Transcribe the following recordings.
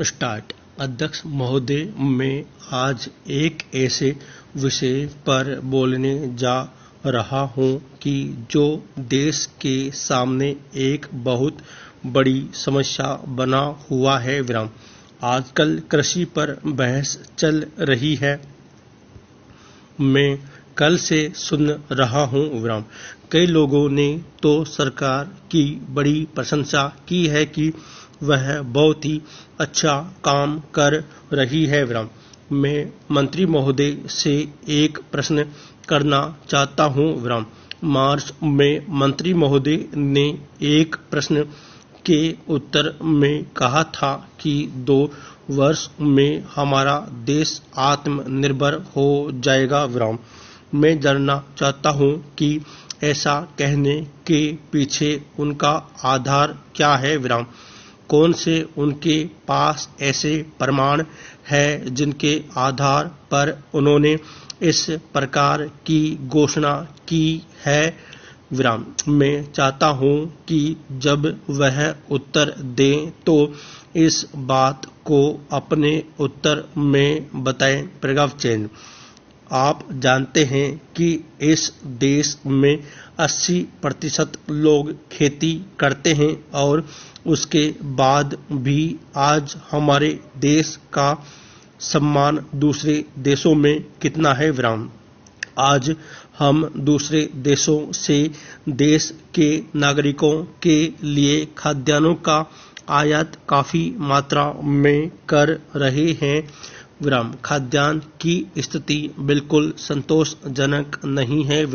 Start. अध्यक्ष महोदय, मैं आज एक ऐसे विषय पर बोलने जा रहा हूं कि जो देश के सामने एक बहुत बड़ी समस्या बना हुआ है। आजकल कृषि पर बहस चल रही है। मैं कल से सुन रहा हूं। कई लोगों ने तो सरकार की बड़ी प्रशंसा की है कि वह बहुत ही अच्छा काम कर रही है। मैं मंत्री महोदय से एक प्रश्न करना चाहता हूं। मार्च में मंत्री महोदय ने एक प्रश्न के उत्तर में कहा था कि 2 वर्ष में हमारा देश आत्मनिर्भर हो जाएगा। मैं जानना चाहता हूं कि ऐसा कहने के पीछे उनका आधार क्या है। कौन से उनके पास ऐसे प्रमाण हैं जिनके आधार पर उन्होंने इस प्रकार की घोषणा की है। मैं चाहता हूं कि जब वह उत्तर दें तो इस बात को अपने उत्तर में बताएं। आप जानते हैं कि इस देश में 80% लोग खेती करते हैं और उसके बाद भी आज हमारे देश का सम्मान दूसरे देशों में कितना है। आज हम दूसरे देशों से देश के नागरिकों के लिए खाद्यान्नों का आयात काफी मात्रा में कर रहे हैं। खाद्यान्न की स्थिति बिल्कुल संतोषजनक नहीं है।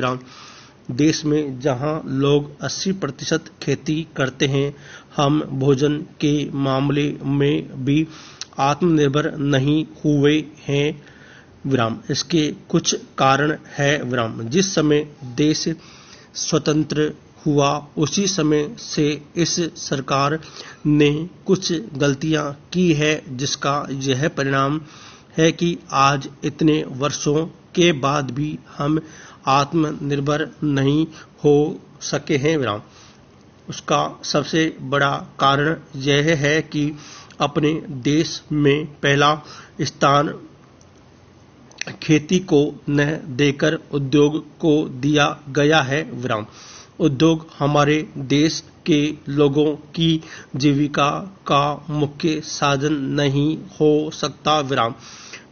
देश में जहां लोग 80% खेती करते हैं, हम भोजन के मामले में भी आत्मनिर्भर नहीं हुए हैं। इसके कुछ कारण है। जिस समय देश स्वतंत्र हुआ उसी समय से इस सरकार ने कुछ गलतियां की है, जिसका यह परिणाम है कि आज इतने वर्षों के बाद भी हम आत्मनिर्भर नहीं हो सके हैं। उसका सबसे बड़ा कारण यह है कि अपने देश में पहला स्थान खेती को न देकर उद्योग को दिया गया है। उद्योग हमारे देश के लोगों की जीविका का मुख्य साधन नहीं हो सकता।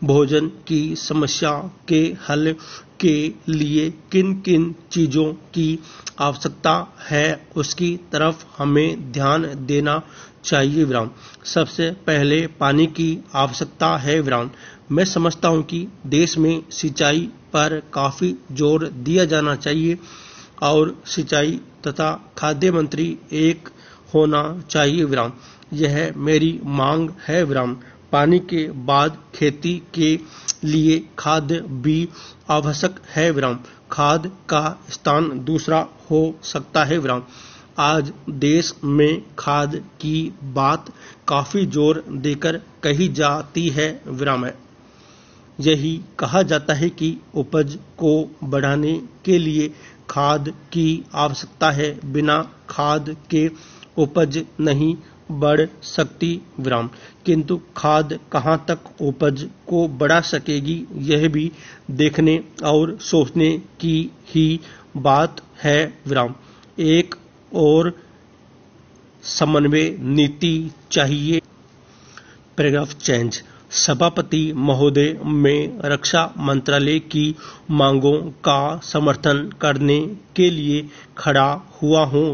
भोजन की समस्या के हल के लिए किन किन चीजों की आवश्यकता है, उसकी तरफ हमें ध्यान देना चाहिए। सबसे पहले पानी की आवश्यकता है। मैं समझता हूं कि देश में सिंचाई पर काफी जोर दिया जाना चाहिए और सिंचाई तथा खाद्य मंत्री एक होना चाहिए। यह मेरी मांग है। पानी के बाद खेती के लिए खाद भी आवश्यक है। खाद का स्थान दूसरा हो सकता है। आज देश में खाद की बात काफी जोर देकर कही जाती है। यही कहा जाता है कि उपज को बढ़ाने के लिए खाद की आवश्यकता है। बिना खाद के उपज नहीं बढ़ सकती। किंतु खाद कहां तक उपज को बढ़ा सकेगी, यह भी देखने और सोचने की ही बात है। एक और समन्वय नीति चाहिए। Paragraph change. सभापति महोदय, मैं रक्षा मंत्रालय की मांगों का समर्थन करने के लिए खड़ा हुआ हूं।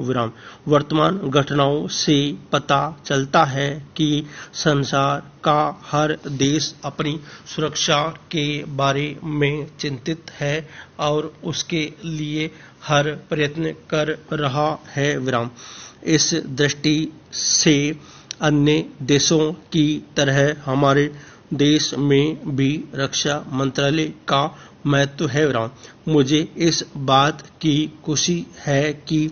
वर्तमान घटनाओं से पता चलता है कि संसार का हर देश अपनी सुरक्षा के बारे में चिंतित है और उसके लिए हर प्रयत्न कर रहा है। इस दृष्टि से अन्य देशों की तरह हमारे देश में भी रक्षा मंत्रालय का महत्व है। मुझे इस बात की खुशी है कि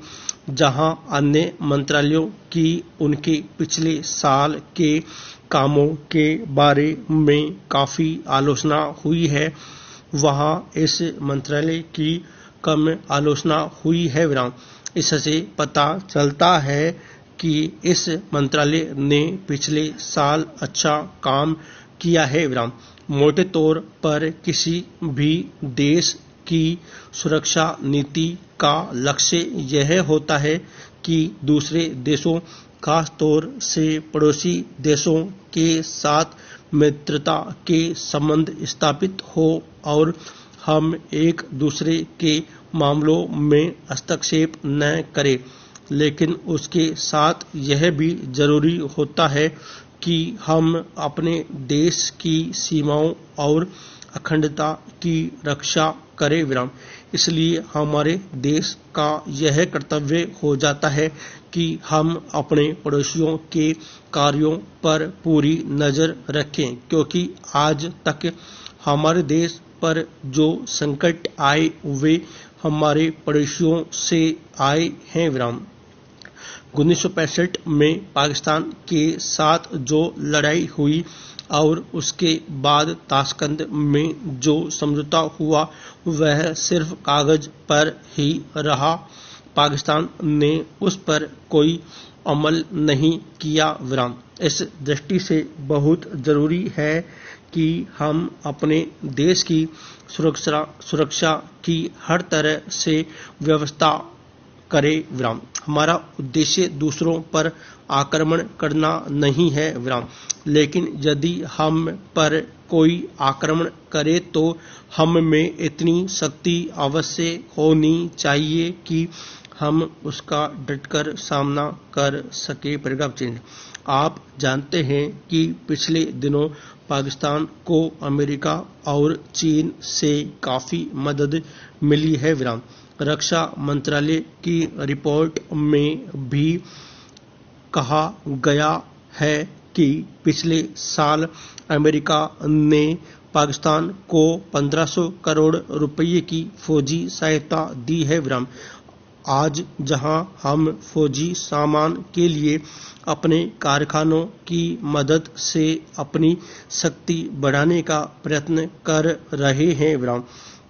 जहां अन्य मंत्रालयों की उनके पिछले साल के कामों के बारे में काफी आलोचना हुई है, वहां इस मंत्रालय की कम आलोचना हुई है। इससे पता चलता है कि इस मंत्रालय ने पिछले साल अच्छा काम किया है विराम। मोटे तौर पर किसी भी देश की सुरक्षा नीति का लक्ष्य यह होता है कि दूसरे देशों, खास तौर से पड़ोसी देशों के साथ मित्रता के संबंध स्थापित हो और हम एक दूसरे के मामलों में हस्तक्षेप न करें। लेकिन उसके साथ यह भी जरूरी होता है कि हम अपने देश की सीमाओं और अखंडता की रक्षा करें विराम। इसलिए हमारे देश का यह कर्तव्य हो जाता है कि हम अपने पड़ोसियों के कार्यों पर पूरी नजर रखें, क्योंकि आज तक हमारे देश पर जो संकट आए वे हमारे पड़ोसियों से आए हैं विराम। 1965 में पाकिस्तान के साथ जो लड़ाई हुई और उसके बाद ताशकंद में जो समझौता हुआ वह सिर्फ कागज पर ही रहा। पाकिस्तान ने उस पर कोई अमल नहीं किया विराम। इस दृष्टि से बहुत जरूरी है कि हम अपने देश की सुरक्षा की हर तरह से व्यवस्था करें विराम। हमारा उद्देश्य दूसरों पर आक्रमण करना नहीं है विराम, लेकिन यदि हम पर कोई आक्रमण करे तो हम में इतनी शक्ति अवश्य होनी चाहिए कि हम उसका डटकर सामना कर सके। Paragraph change. आप जानते हैं कि पिछले दिनों पाकिस्तान को अमेरिका और चीन से काफी मदद मिली है विराम। रक्षा मंत्रालय की रिपोर्ट में भी कहा गया है कि पिछले साल अमेरिका ने पाकिस्तान को 1500 करोड़ रुपए की फौजी सहायता दी है विराम। आज जहां हम फौजी सामान के लिए अपने कारखानों की मदद से अपनी शक्ति बढ़ाने का प्रयत्न कर रहे हैं विराम,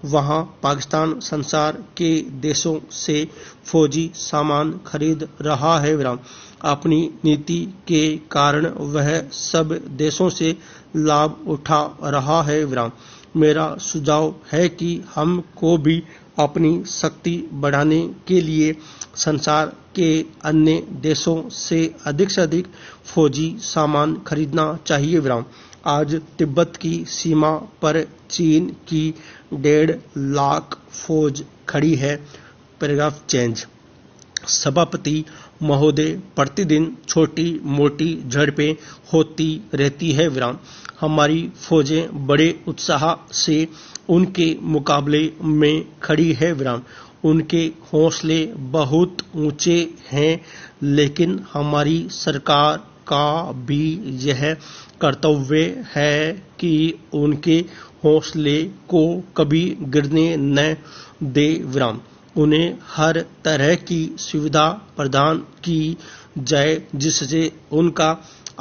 वहां पाकिस्तान संसार के देशों से फौजी सामान खरीद रहा है विराम। अपनी नीति के कारण वह सब देशों से लाभ उठा रहा है विराम। मेरा सुझाव है कि हमको भी अपनी शक्ति बढ़ाने के लिए संसार के अन्य देशों से अधिक फौजी सामान खरीदना चाहिए विराम। आज तिब्बत की सीमा पर चीन की 1.5 लाख फौज खड़ी है। Paragraph change. सभापति महोदय, प्रतिदिन छोटी मोटी झड़पें होती रहती है विराम। हमारी फौजें बड़े उत्साह से उनके मुकाबले में खड़ी है विराम। उनके हौसले बहुत ऊंचे हैं, लेकिन हमारी सरकार का भी यह कर्तव्य है कि उनके हौसले को कभी गिरने न दे विराम। उन्हें हर तरह की सुविधा प्रदान की जाए जिससे उनका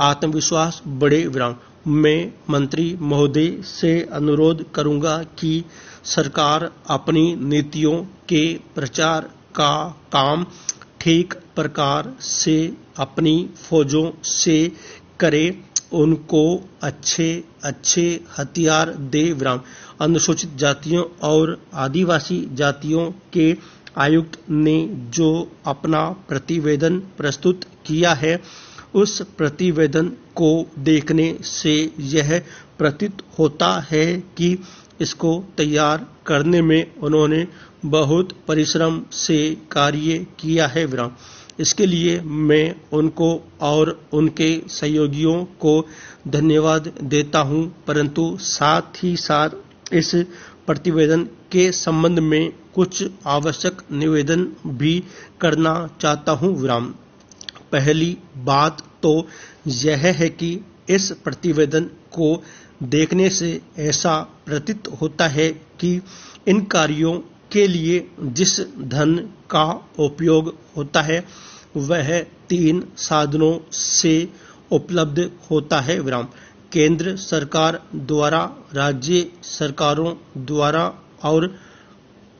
आत्मविश्वास बढ़े विराम। मैं मंत्री महोदय से अनुरोध करूंगा कि सरकार अपनी नीतियों के प्रचार का काम ठीक प्रकार से अपनी फौजों से करे, उनको अच्छे हथियार दे विराम। अनुसूचित जातियों और आदिवासी जातियों के आयुक्त ने जो अपना प्रतिवेदन प्रस्तुत किया है उस प्रतिवेदन को देखने से यह प्रतीत होता है कि इसको तैयार करने में उन्होंने बहुत परिश्रम से कार्य किया है विराम। इसके लिए मैं उनको और उनके सहयोगियों को धन्यवाद देता हूं, परंतु साथ ही साथ इस प्रतिवेदन के संबंध में कुछ आवश्यक निवेदन भी करना चाहता हूं विराम। पहली बात तो यह है कि इस प्रतिवेदन को देखने से ऐसा प्रतीत होता है कि इन कार्यों के लिए जिस धन का उपयोग होता है वह 3 साधनों से उपलब्ध होता है विराम। केंद्र सरकार द्वारा, राज्य सरकारों द्वारा और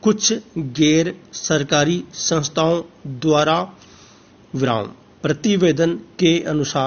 कुछ गैर सरकारी संस्थाओं द्वारा विराम। प्रतिवेदन के अनुसार